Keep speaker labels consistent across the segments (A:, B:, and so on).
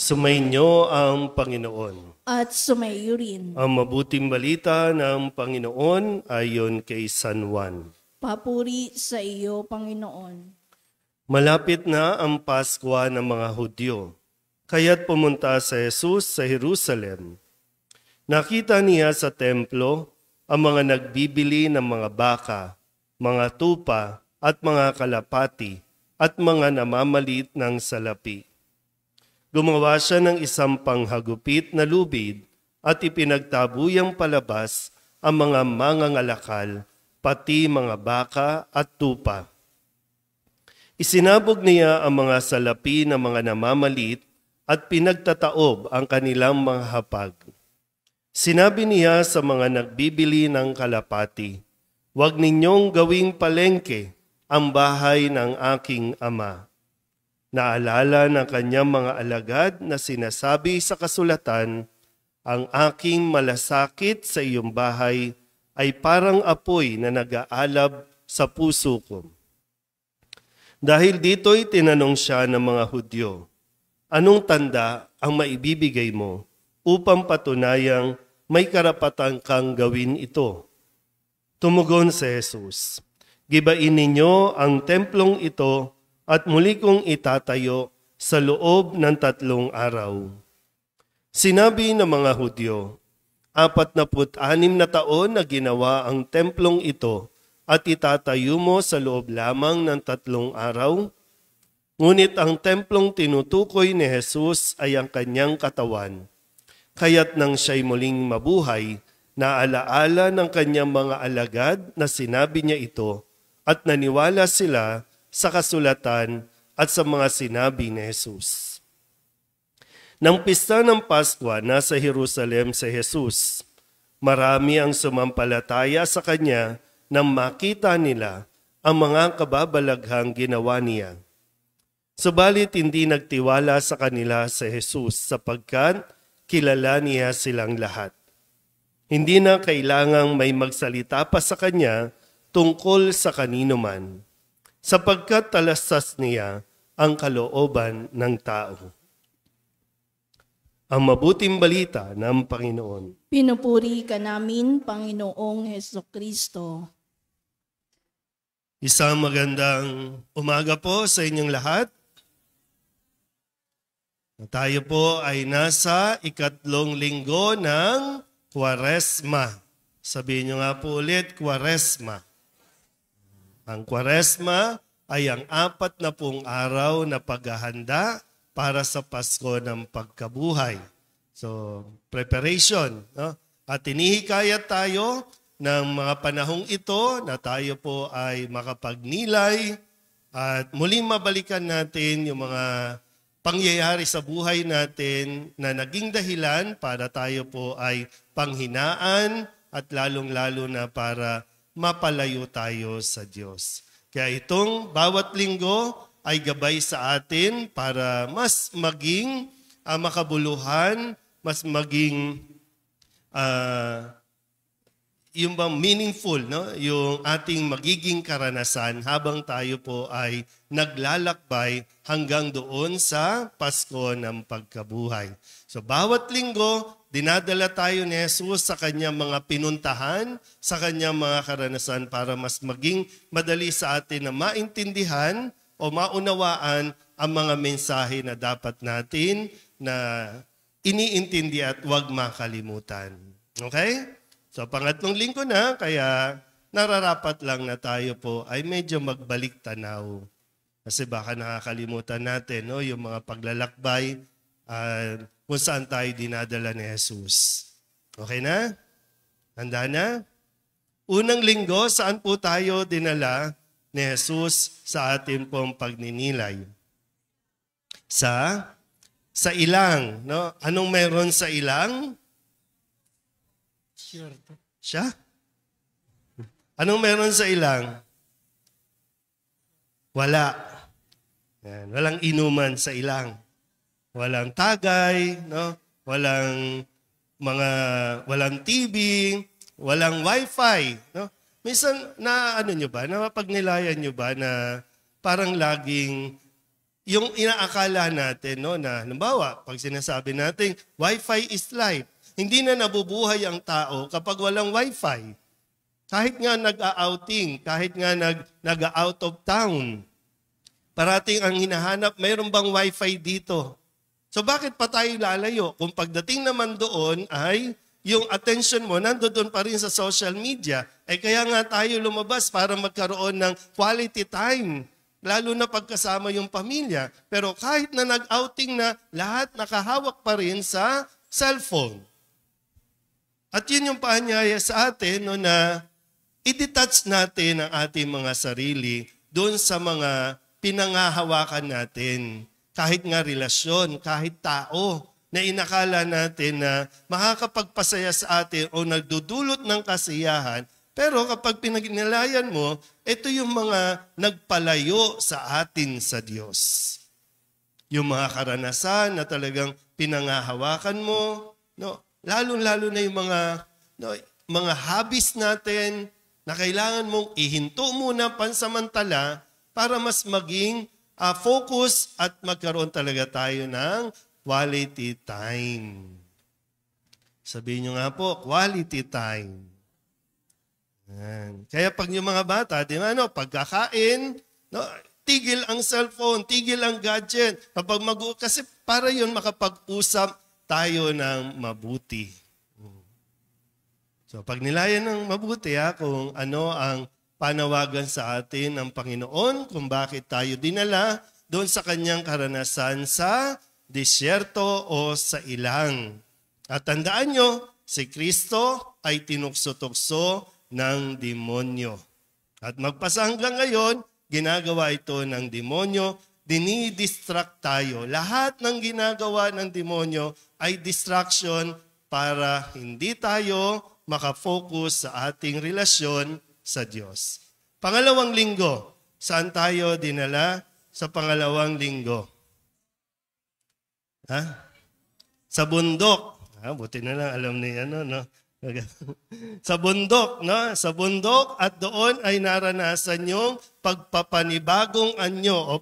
A: Sumainyo ang Panginoon.
B: At sumayo rin.
A: Ang mabuting balita ng Panginoon ayon kay San Juan.
B: Papuri sa iyo, Panginoon.
A: Malapit na ang Pasko ng mga Hudyo, kaya't pumunta sa Jesus sa Jerusalem. Nakita niya sa templo ang mga nagbibili ng mga baka, mga tupa at mga kalapati at mga namamalit ng salapi. Gumawa siya ng isang panghagupit na lubid at ipinagtabuyang palabas ang mga mangangalakal, pati mga baka at tupa. Isinabog niya ang mga salapi ng mga namamalit at pinagtataob ang kanilang mga hapag. Sinabi niya sa mga nagbibili ng kalapati, "Huwag ninyong gawing palengke ang bahay ng aking ama." Naalala ng kanyang mga alagad na sinasabi sa kasulatan, "Ang aking malasakit sa iyong bahay ay parang apoy na nag-aalab sa puso ko." Dahil dito'y tinanong siya ng mga Hudyo, "Anong tanda ang maibibigay mo upang patunayang may karapatan kang gawin ito?" Tumugon si Jesus, "Gibain ninyo ang templong ito at muli kong itatayo sa loob ng 3 araw." Sinabi ng mga Hudyo, 46 na taon na ginawa ang templong ito at itatayo mo sa loob lamang ng 3 araw? Ngunit ang templong tinutukoy ni Jesus ay ang kanyang katawan. Kaya't nang siya'y muling mabuhay, naalaala ng kanyang mga alagad na sinabi niya ito at naniwala sila sa kasulatan at sa mga sinabi ni Jesus. Nang pista ng Pasko, nasa Jerusalem si Jesus. Marami ang sumampalataya sa kanya nang makita nila ang mga kababalaghang ginawa niya. Subalit hindi nagtiwala sa kanila si Jesus sapagkat kilala niya silang lahat. Hindi na kailangang may magsalita pa sa kanya tungkol sa kanino man, sapagkat talastas niya ang kalooban ng tao. Ang mabuting balita ng Panginoon.
B: Pinupuri ka namin, Panginoong Hesukristo.
A: Isang magandang umaga po sa inyong lahat. Tayo po ay nasa 3 linggo ng Kwaresma. Sabihin nyo nga po ulit, Kwaresma. Ang Kwaresma ay ang 40 araw na paghahanda para sa Pasko ng pagkabuhay. So, preparation. No? At inihikayat tayo ng mga panahong ito na tayo po ay makapagnilay at muling mabalikan natin yung mga pangyayari sa buhay natin na naging dahilan para tayo po ay panghinaan at lalong-lalo na para mapalayo tayo sa Diyos. Kaya itong bawat linggo ay gabay sa atin para mas maging makabuluhan, mas maging yung bang meaningful, no? Yung ating magiging karanasan habang tayo po ay naglalakbay hanggang doon sa Pasko ng pagkabuhay. So bawat linggo, dinadala tayo ni Jesus sa kanyang mga pinuntahan, sa kanyang mga karanasan para mas maging madali sa atin na maintindihan o maunawaan ang mga mensahe na dapat natin na iniintindi at huwag makalimutan. Okay? So pangatlong linggo na, kaya nararapat lang na tayo po ay medyo magbalik tanaw. Kasi baka nakakalimutan natin no, yung mga paglalakbay kung saan tayo dinadala ni Jesus. Okay na? Handa na? Unang linggo, saan po tayo dinala ni Jesus sa ating pong pagninilay? Sa ilang. No? Anong meron sa ilang? Siya? Anong meron sa ilang? Wala. Yan. Walang inuman sa ilang. Walang tagay, no? Walang TV, walang wifi, no? Minsan na ano nyo ba, na mapagnilayan nyo ba na parang laging yung inaakala natin, no, na halimbawa, pag sinasabi natin, Wi-Fi is life, hindi na nabubuhay ang tao kapag walang Wi-Fi. Kahit nga nag-outing, kahit nga nag-out of town, parating ang hinahanap, mayroon bang Wi-Fi dito? So bakit pa tayo lalayo? Kung pagdating naman doon ay yung attention mo nandoon pa rin sa social media, ay kaya nga tayo lumabas para magkaroon ng quality time, lalo na pagkasama yung pamilya. Pero kahit na nag-outing na, lahat nakahawak pa rin sa cellphone. At yun yung paanyaya sa atin, no, na i-detach natin ang ating mga sarili doon sa mga pinangahawakan natin. Kahit nga relasyon, kahit tao, na inakala natin na makakapagpasaya sa atin o nagdudulot ng kasiyahan, pero kapag pinagnalayan mo, ito yung mga nagpalayo sa atin sa Diyos. Yung mga karanasan na talagang pinangahawakan mo, no, lalo-lalo na yung mga hobbies natin na kailangan mong ihinto muna pansamantala para mas maging focus at magkaroon talaga tayo ng quality time. Sabihin nyo nga po, quality time. Yan. Kaya pag yung mga bata, di ba, no, pagkakain, no, tigil ang cellphone, tigil ang gadget. Kasi para yun makapag-usap tayo ng mabuti. So pag nilayan ng mabuti, kung ano ang panawagan sa atin ng Panginoon, kung bakit tayo dinala doon sa kanyang karanasan sa disyerto o sa ilang. At tandaan nyo, si Kristo ay tinukso-tukso ng demonyo. At magpasa hanggang ngayon, ginagawa ito ng demonyo, dinidistract tayo. Lahat ng ginagawa ng demonyo ay distraction para hindi tayo makafocus sa ating relasyon sa Diyos. Pangalawang linggo, saan tayo dinala sa pangalawang linggo? Sa bundok. Buti na lang alam niya, no? Sa bundok, no? Sa bundok, at doon ay naranasan yung pagpapanibagong anyo o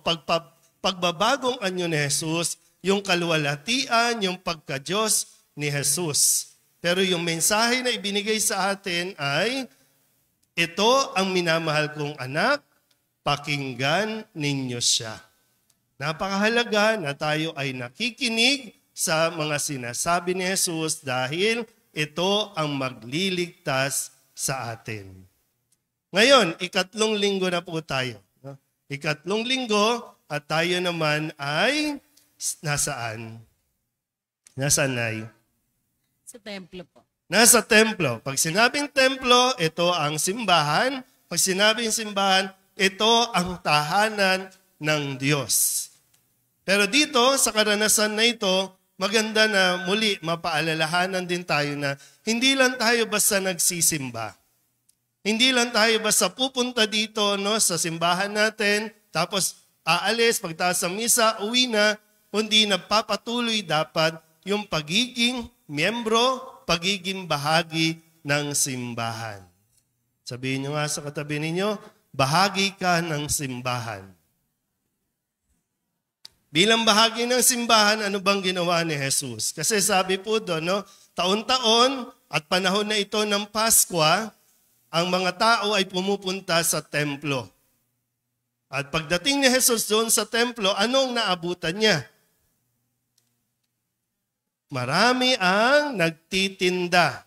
A: pagbabagong anyo ni Jesus, yung kaluwalhatian, yung pagka-Diyos ni Jesus. Pero yung mensahe na ibinigay sa atin ay, ito ang minamahal kong anak, pakinggan ninyo siya. Napakahalaga na tayo ay nakikinig sa mga sinasabi ni Jesus dahil ito ang magliligtas sa atin. Ngayon, ikatlong linggo na po tayo. Ikatlong linggo at tayo naman ay nasaan? Nasaan ay?
C: Sa templo po.
A: Nasa templo. Pag sinabing templo, ito ang simbahan. Pag sinabing simbahan, ito ang tahanan ng Diyos. Pero dito, sa karanasan na ito, maganda na muli mapaalalahanan din tayo na hindi lang tayo basta nagsisimba. Hindi lang tayo basta pupunta dito, no, sa simbahan natin, tapos aalis, pagtaas ng misa, uwi na, kundi nagpapatuloy dapat yung pagiging miyembro, pagiging bahagi ng simbahan. Sabihin nyo nga sa katabi ninyo, bahagi ka ng simbahan. Bilang bahagi ng simbahan, ano bang ginawa ni Jesus? Kasi sabi po doon, no, taon-taon at panahon na ito ng Pasko, ang mga tao ay pumupunta sa templo. At pagdating ni Jesus doon sa templo, anong naabutan niya? Marami ang nagtitinda.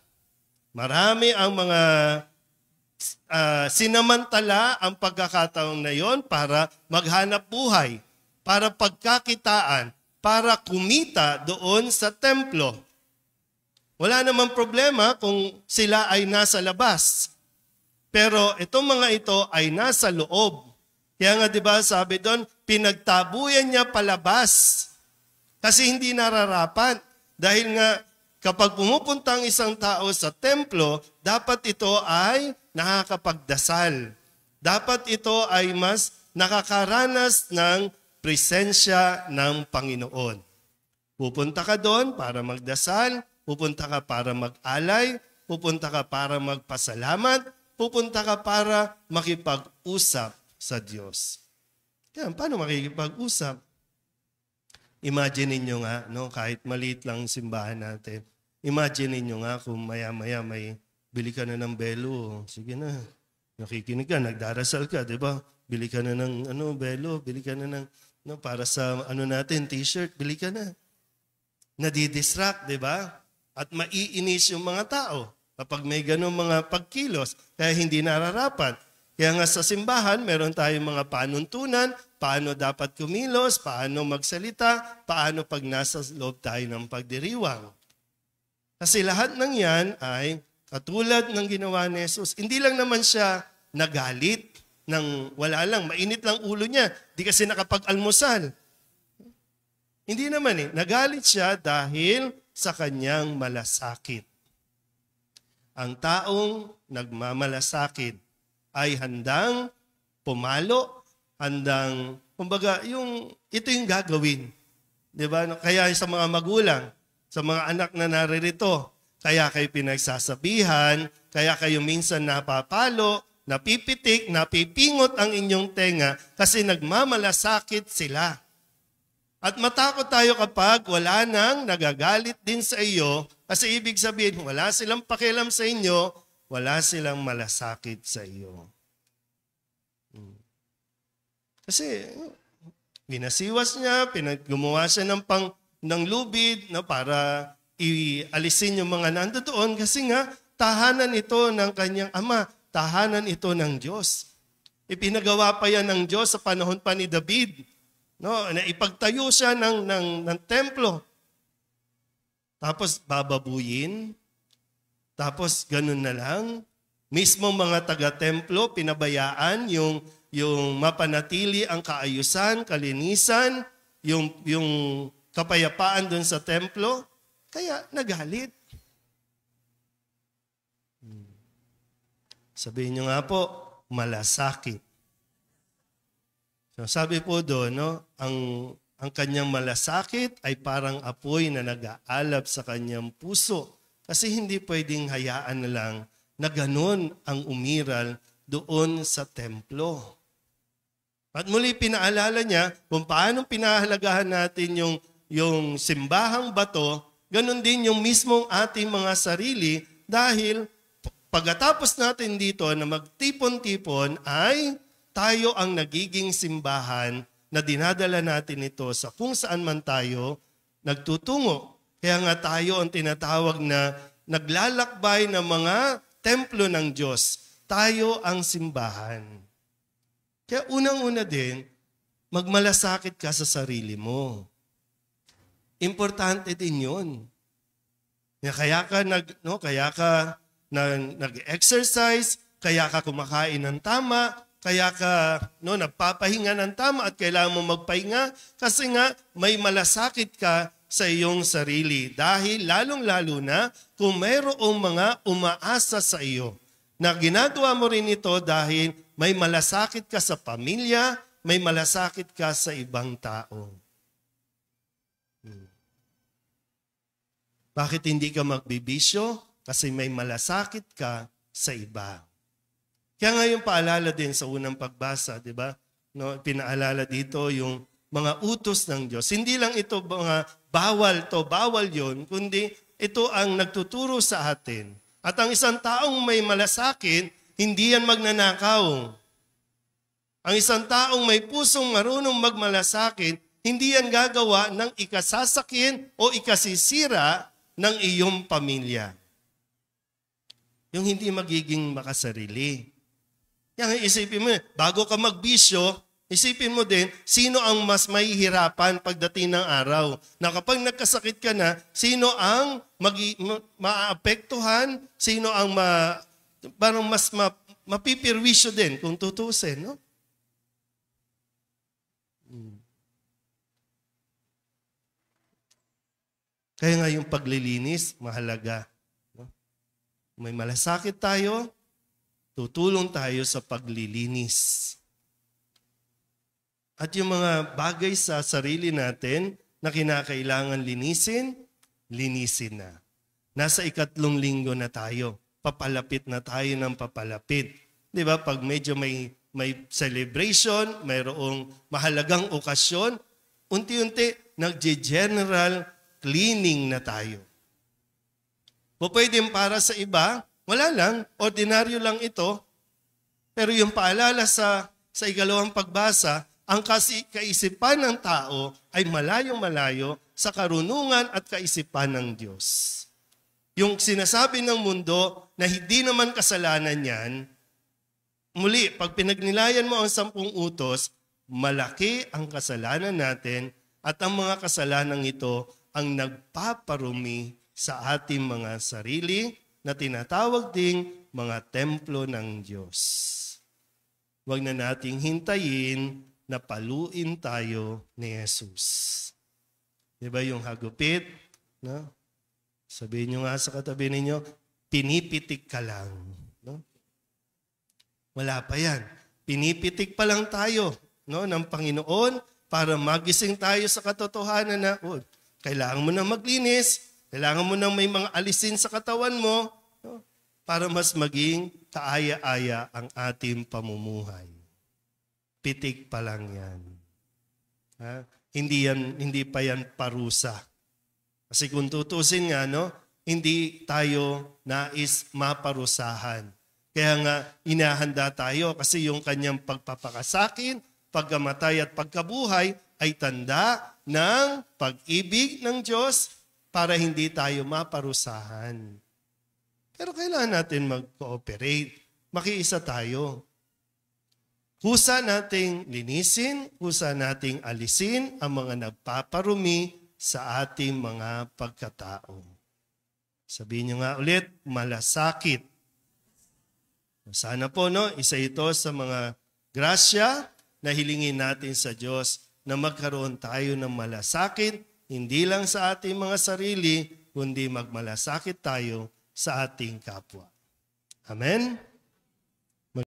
A: Marami ang mga sinamantala ang pagkakataon na yon para maghanap buhay, para pagkakitaan, para kumita doon sa templo. Wala namang problema kung sila ay nasa labas. Pero itong mga ito ay nasa loob. Kaya nga 'di ba sabi doon, pinagtabuyan niya palabas. Kasi hindi nararapat. Dahil nga kapag pumupunta ang isang tao sa templo, dapat ito ay nakakapagdasal. Dapat ito ay mas nakakaranas ng presensya ng Panginoon. Pupunta ka doon para magdasal, pupunta ka para mag-alay, pupunta ka para magpasalamat, pupunta ka para makipag-usap sa Diyos. Kaya paano makikipag-usap? Imagine ninyo nga, no, kahit maliit lang ang simbahan natin. Imagine ninyo nga kung maya-maya may bili ka na ng belo. Sige na, nakikinig ka, nagdarasal ka, di ba? Bili ka na ng belo, bili ka na ng para sa natin, t-shirt, bili ka na. Nadidistract, di ba? At maiinis yung mga tao kapag may ganong mga pagkilos, kaya hindi nararapat. Kaya nga sa simbahan, meron tayong mga panuntunan, paano dapat kumilos, paano magsalita, paano pag nasa loob tayo ng pagdiriwang. Kasi lahat ng yan ay katulad ng ginawa ni Jesus. Hindi lang naman siya nagalit ng wala lang, mainit lang ulo niya, di kasi nakapag-almusal. Hindi naman nagalit siya dahil sa kanyang malasakit. Ang taong nagmamalasakit ay handang pumalo, handang, kumbaga, ito yung gagawin. Diba? Kaya sa mga magulang, sa mga anak na naririto, kaya kayo pinagsasabihan, kaya kayo minsan napapalo, napipitik, napipingot ang inyong tenga kasi nagmamalasakit sila. At matakot tayo kapag wala nang nagagalit din sa iyo kasi ibig sabihin, wala silang pakialam sa inyo, wala silang malasakit sa iyo. Kasi binasiwas niya, gumawa siya ng lubid na para ialisin yung mga nandoon kasi nga tahanan ito ng kanyang ama, tahanan ito ng Diyos. Ipinagawa pa yan ng Diyos sa panahon pa ni David. No, na ipagtayo siya ng templo. Tapos bababuyin. Tapos ganun na lang. Mismo mga taga-templo, pinabayaan yung mapanatili ang kaayusan, kalinisan, yung kapayapaan doon sa templo. Kaya nagalit. Sabihin nyo nga po, malasakit. So, sabi po doon, ang kanyang malasakit ay parang apoy na nag-aalab sa kanyang puso. Kasi hindi pwedeng hayaan na lang na ganun ang umiral doon sa templo. At muli pinaalala niya kung paano pinahalagahan natin yung simbahang bato, ganun din yung mismong ating mga sarili dahil pagkatapos natin dito na magtipon-tipon ay tayo ang nagiging simbahan na dinadala natin ito sa kung saan man tayo nagtutungo. Kaya nga tayo ang tinatawag na naglalakbay ng mga templo ng Diyos. Tayo ang simbahan. Kaya unang-una din, magmalasakit ka sa sarili mo. Importante din yun. Kaya ka nag-exercise, kaya ka kumakain ng tama, kaya ka nagpapahinga ng tama at kailangan mo magpahinga kasi nga may malasakit ka sa iyong sarili. Dahil lalong-lalo na kung mayroong mga umaasa sa iyo na ginagawa mo rin ito dahil may malasakit ka sa pamilya, may malasakit ka sa ibang tao. Bakit hindi ka magbibisyo? Kasi may malasakit ka sa iba. Kaya nga yung paalala din sa unang pagbasa, di ba? Pinaalala dito yung mga utos ng Diyos. Hindi lang ito mga bawal yun, kundi ito ang nagtuturo sa atin. At ang isang taong may malasakit, hindi yan magnanakaw. Ang isang taong may pusong marunong magmalasakit, hindi yan gagawa ng ikasasakin o ikasisira ng iyong pamilya. Yung hindi magiging makasarili. Yan, isipin mo, bago ka magbisyo, isipin mo din, sino ang mas mahihirapan pagdating ng araw? Na kapag nagkasakit ka na, sino ang maapektuhan? Sino ang parang mas mapipirwisyo din kung tutusin, no? Kaya nga yung paglilinis, mahalaga. No? May malasakit tayo, tutulong tayo sa paglilinis. At yung mga bagay sa sarili natin na kinakailangan linisin, linisin na. Nasa 3 linggo na tayo. Papalapit na tayo ng papalapit. Di ba? Pag medyo may celebration, mayroong mahalagang okasyon, unti-unti nagge-general cleaning na tayo. O pwedeng para sa iba, wala lang, ordinaryo lang ito. Pero yung paalala sa ikalawang pagbasa, ang kaisipan ng tao ay malayong-malayo sa karunungan at kaisipan ng Diyos. Yung sinasabi ng mundo na hindi naman kasalanan yan, muli, pag pinagnilayan mo ang 10 utos, malaki ang kasalanan natin at ang mga kasalanan ito ang nagpaparumi sa ating mga sarili na tinatawag ding mga templo ng Diyos. Huwag na nating hintayin na paluin tayo ni Jesus. Diba yung hagupit? No? Sabihin nyo nga sa katabi ninyo, pinipitik ka lang. No? Wala pa yan. Pinipitik pa lang tayo, no, ng Panginoon para magising tayo sa katotohanan na kailangan mo nang maglinis, kailangan mo nang may mga alisin sa katawan mo, no, para mas maging kaaya-aya ang ating pamumuhay. Pitik pa lang yan. Ha? Hindi pa yan parusa. Kasi kung tutusin nga, no, hindi tayo nais maparusahan. Kaya nga, inahanda tayo kasi yung kanyang pagpapakasakin, pagkamatay at pagkabuhay ay tanda ng pag-ibig ng Diyos para hindi tayo maparusahan. Pero kailangan natin mag-cooperate. Makiisa tayo. Husa nating linisin, husa nating alisin ang mga nagpaparumi sa ating mga pagkatao. Sabihin nyo nga ulit, malasakit. Sana po, no, isa ito sa mga grasya na hilingin natin sa Diyos na magkaroon tayo ng malasakit, hindi lang sa ating mga sarili, kundi magmalasakit tayo sa ating kapwa. Amen?